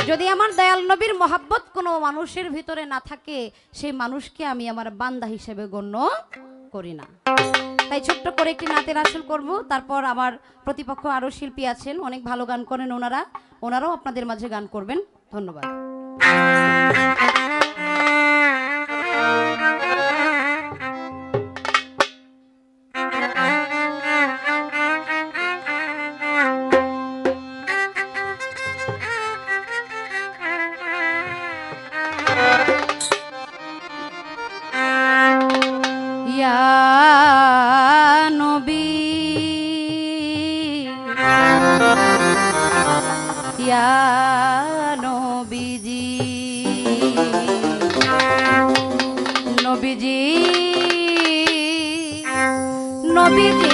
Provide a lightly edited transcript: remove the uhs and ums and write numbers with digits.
যদি আমার দয়াল নবীর মহাব্বত কোনো মানুষের ভিতরে না থাকে, সেই মানুষকে আমি আমার বান্দা হিসেবে গণ্য করি না। তাই ছোট্ট করে একটি নাতের আসল করব, তারপর আমার প্রতিপক্ষ আরও শিল্পী আছেন, অনেক ভালো গান করেন ওনারাও আপনাদের মাঝে গান করবেন। ধন্যবাদ। নবী নবীজি নবীজি নবীজি